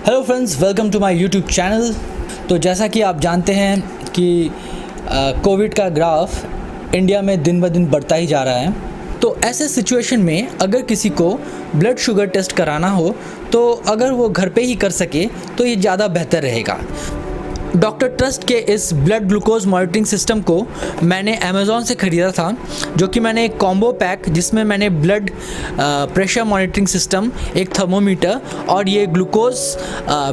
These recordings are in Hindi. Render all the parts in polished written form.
Hello friends, welcome to my YouTube channel. तो जैसा कि आप जानते हैं कि कोविड का ग्राफ इंडिया में दिन ब दिन बढ़ता ही जा रहा है। तो ऐसे सिचुएशन में अगर किसी को ब्लड शुगर टेस्ट कराना हो तो अगर वो घर पे ही कर सके तो ये ज़्यादा बेहतर रहेगा। डॉक्टर ट्रस्ट के इस ब्लड ग्लूकोज मॉनिटरिंग सिस्टम को मैंने अमेज़ॉन से ख़रीदा था, जो कि मैंने एक कॉम्बो पैक जिसमें मैंने ब्लड प्रेशर मॉनिटरिंग सिस्टम, एक थर्मोमीटर और ये ग्लूकोज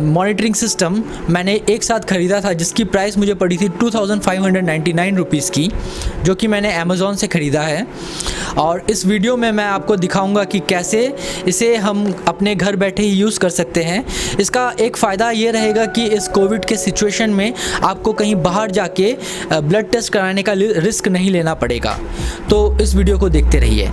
मॉनिटरिंग सिस्टम मैंने एक साथ ख़रीदा था, जिसकी प्राइस मुझे पड़ी थी 2599 रुपीज़ की, जो कि मैंने अमेज़ॉन से ख़रीदा है। और इस वीडियो में मैं आपको दिखाऊंगा कि कैसे इसे हम अपने घर बैठे ही यूज़ कर सकते हैं। इसका एक फ़ायदा ये रहेगा कि इस कोविड के सिचुएशन में आपको कहीं बाहर जाके ब्लड टेस्ट कराने का रिस्क नहीं लेना पड़ेगा। तो इस वीडियो को देखते रहिए।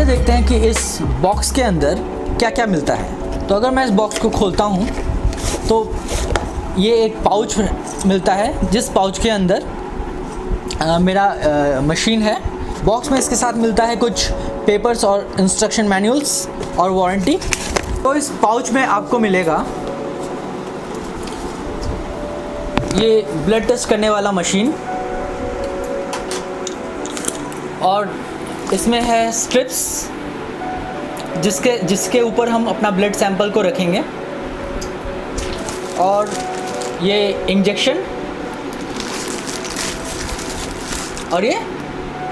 देखते हैं कि इस बॉक्स के अंदर क्या क्या मिलता है। तो अगर मैं इस बॉक्स को खोलता हूं तो ये एक पाउच मिलता है, जिस पाउच के अंदर मेरा मशीन है। बॉक्स में इसके साथ मिलता है कुछ पेपर्स और इंस्ट्रक्शन मैनुअल्स और वारंटी। तो इस पाउच में आपको मिलेगा ये ब्लड टेस्ट करने वाला मशीन, और इसमें है स्ट्रिप्स जिसके ऊपर हम अपना ब्लड सैंपल को रखेंगे, और ये इंजेक्शन और ये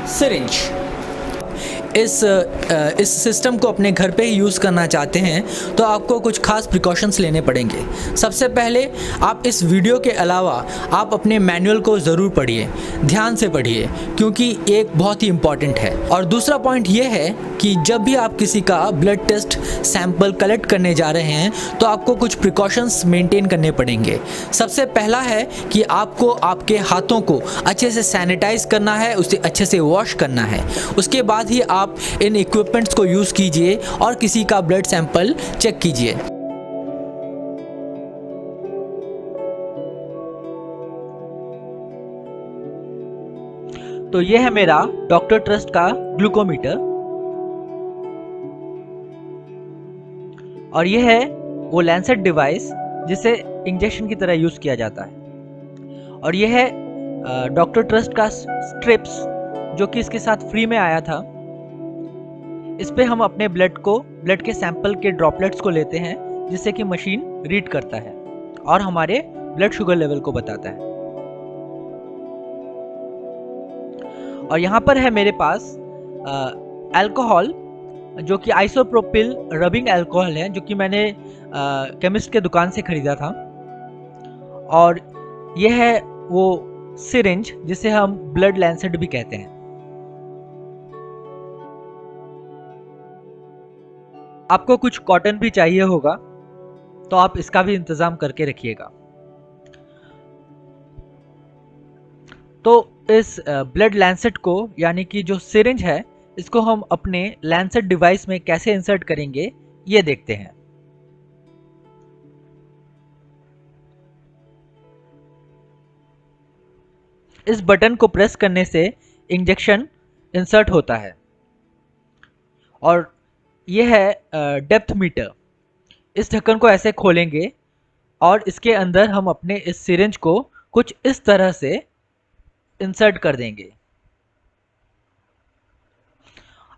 सिरिंज। इस सिस्टम को अपने घर पे ही यूज़ करना चाहते हैं तो आपको कुछ खास प्रिकॉशंस लेने पड़ेंगे। सबसे पहले आप इस वीडियो के अलावा आप अपने मैनुअल को ज़रूर पढ़िए, ध्यान से पढ़िए, क्योंकि एक बहुत ही इम्पॉर्टेंट है। और दूसरा पॉइंट ये है कि जब भी आप किसी का ब्लड टेस्ट सैंपल कलेक्ट करने जा रहे हैं तो आपको कुछ प्रिकॉशंस मेंटेन करने पड़ेंगे। सबसे पहला है कि आपको आपके हाथों को अच्छे से सैनिटाइज करना है, उसे अच्छे से वॉश करना है। उसके बाद ही आप इन इक्विपमेंट्स को यूज़ कीजिए और किसी का ब्लड सैंपल चेक कीजिए। तो ये है मेरा डॉक्टर ट्रस्ट का ग्लूकोमीटर, और ये है वो लैंसेट डिवाइस जिसे इंजेक्शन की तरह यूज़ किया जाता है। और ये है डॉक्टर ट्रस्ट का स्ट्रिप्स, जो कि इसके साथ फ्री में आया था। इस पे हम अपने ब्लड के सैंपल के ड्रॉपलेट्स को लेते हैं, जिससे कि मशीन रीड करता है और हमारे ब्लड शुगर लेवल को बताता है। और यहाँ पर है मेरे पास अल्कोहल, जो कि आइसोप्रोपिल रबिंग अल्कोहल है, जो कि मैंने केमिस्ट के दुकान से खरीदा था। और यह है वो सिरिंज जिसे हम ब्लड लैंसेट भी कहते हैं। आपको कुछ कॉटन भी चाहिए होगा, तो आप इसका भी इंतजाम करके रखिएगा। तो इस ब्लड लैंसेट को, यानी कि जो सिरिंज है, इसको हम अपने लैंसेट डिवाइस में कैसे इंसर्ट करेंगे ये देखते हैं। इस बटन को प्रेस करने से इंजेक्शन इंसर्ट होता है। और यह है डेप्थ मीटर। इस ढक्कन को ऐसे खोलेंगे और इसके अंदर हम अपने इस सिरिंज को कुछ इस तरह से इंसर्ट कर देंगे।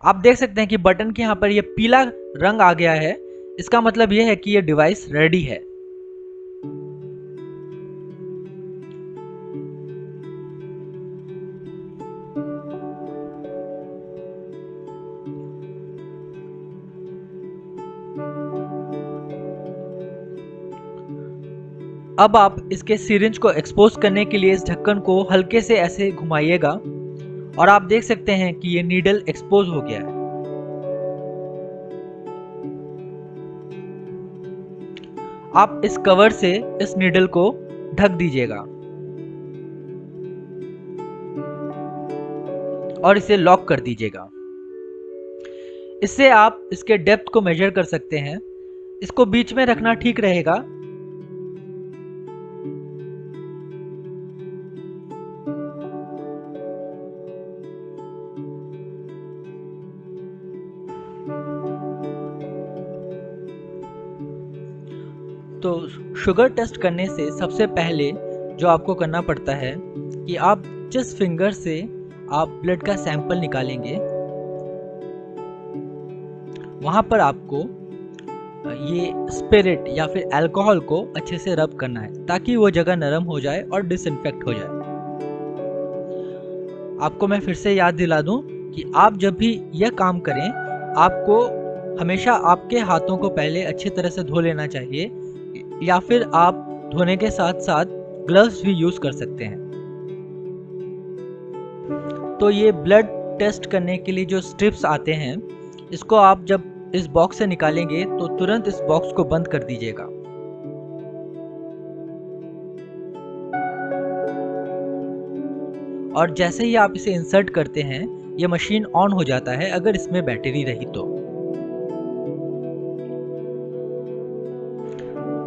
आप देख सकते हैं कि बटन के यहाँ पर ये पीला रंग आ गया है। इसका मतलब यह है कि ये डिवाइस रेडी है। अब आप इसके सिरिंज को एक्सपोज करने के लिए इस ढक्कन को हल्के से ऐसे घुमाइएगा, और आप देख सकते हैं कि ये नीडल एक्सपोज हो गया है। आप इस कवर से इस नीडल को ढक दीजिएगा। और इसे लॉक कर दीजिएगा। इससे आप इसके डेप्थ को मेजर कर सकते हैं। इसको बीच में रखना ठीक रहेगा। तो शुगर टेस्ट करने से सबसे पहले जो आपको करना पड़ता है कि आप जिस फिंगर से आप ब्लड का सैंपल निकालेंगे वहां पर आपको ये स्पिरिट या फिर अल्कोहल को अच्छे से रब करना है ताकि वो जगह नरम हो जाए और डिसइंफेक्ट हो जाए। आपको मैं फिर से याद दिला दूं कि आप जब भी यह काम करें आपको हमेशा आपके हाथों को पहले अच्छी तरह से धो लेना चाहिए, या फिर आप धोने के साथ साथ ग्लव्स भी यूज कर सकते हैं। तो ये ब्लड टेस्ट करने के लिए जो स्ट्रिप्स आते हैं, इसको आप जब इस बॉक्स से निकालेंगे तो तुरंत इस बॉक्स को बंद कर दीजिएगा। और जैसे ही आप इसे इंसर्ट करते हैं ये मशीन ऑन हो जाता है अगर इसमें बैटरी रही तो।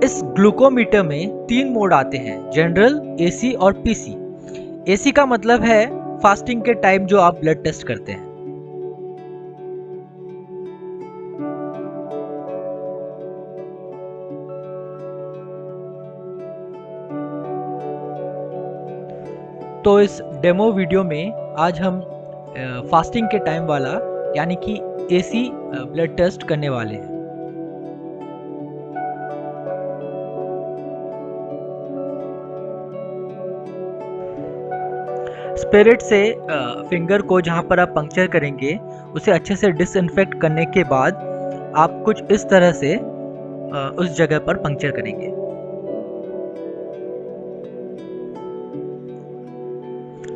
इस ग्लूकोमीटर में 3 मोड आते हैं, जनरल, एसी और पीसी। एसी का मतलब है फास्टिंग के टाइम जो आप ब्लड टेस्ट करते हैं। तो इस डेमो वीडियो में आज हम फास्टिंग के टाइम वाला यानी कि एसी ब्लड टेस्ट करने वाले हैं। स्पिरिट से फिंगर को जहां पर आप पंक्चर करेंगे उसे अच्छे से डिसइंफेक्ट करने के बाद आप कुछ इस तरह से उस जगह पर पंक्चर करेंगे।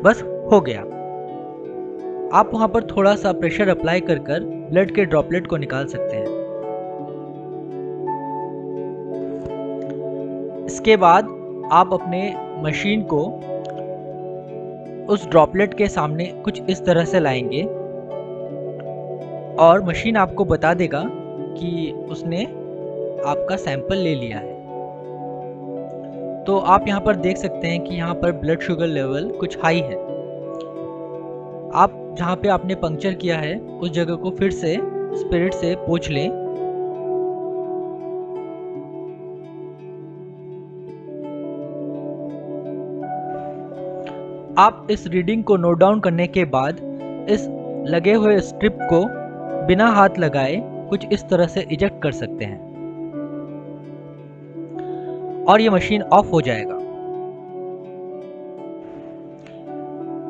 बस हो गया। आप वहां पर थोड़ा सा प्रेशर अप्लाई कर ब्लड के ड्रॉपलेट को निकाल सकते हैं। इसके बाद आप अपने मशीन को उस ड्रॉपलेट के सामने कुछ इस तरह से लाएंगे और मशीन आपको बता देगा कि उसने आपका सैंपल ले लिया है। तो आप यहाँ पर देख सकते हैं कि यहाँ पर ब्लड शुगर लेवल कुछ हाई है। आप जहाँ पे आपने पंक्चर किया है उस जगह को फिर से स्पिरिट से पोंछ लें। आप इस रीडिंग को नोट डाउन करने के बाद इस लगे हुए स्ट्रिप को बिना हाथ लगाए कुछ इस तरह से इजेक्ट कर सकते हैं और ये मशीन ऑफ हो जाएगा।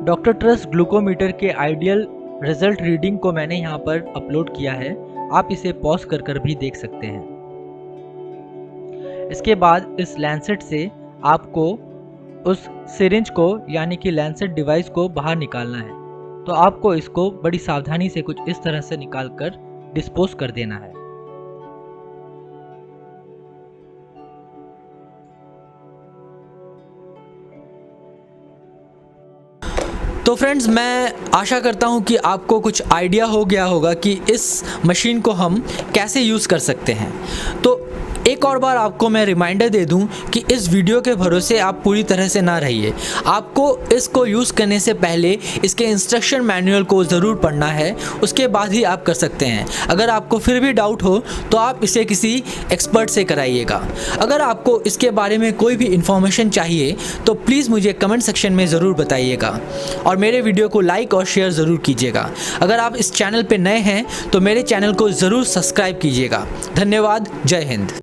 डॉक्टर ट्रस्ट ग्लूकोमीटर के आइडियल रिजल्ट रीडिंग को मैंने यहाँ पर अपलोड किया है, आप इसे पॉज कर भी देख सकते हैं। इसके बाद इस लैंसेट से आपको उस सिरिंज को यानी कि लैंसेट डिवाइस को बाहर निकालना है। तो आपको इसको बड़ी सावधानी से कुछ इस तरह से निकालकर डिस्पोज कर देना है। तो फ्रेंड्स, मैं आशा करता हूं कि आपको कुछ आइडिया हो गया होगा कि इस मशीन को हम कैसे यूज़ कर सकते हैं। तो एक और बार आपको मैं रिमाइंडर दे दूं कि इस वीडियो के भरोसे आप पूरी तरह से ना रहिए। आपको इसको यूज़ करने से पहले इसके इंस्ट्रक्शन मैनुअल को ज़रूर पढ़ना है, उसके बाद ही आप कर सकते हैं। अगर आपको फिर भी डाउट हो तो आप इसे किसी एक्सपर्ट से कराइएगा। अगर आपको इसके बारे में कोई भी इन्फॉर्मेशन चाहिए तो प्लीज़ मुझे कमेंट सेक्शन में ज़रूर बताइएगा और मेरे वीडियो को लाइक और शेयर ज़रूर कीजिएगा। अगर आप इस चैनल पर नए हैं तो मेरे चैनल को ज़रूर सब्सक्राइब कीजिएगा। धन्यवाद। जय हिंद।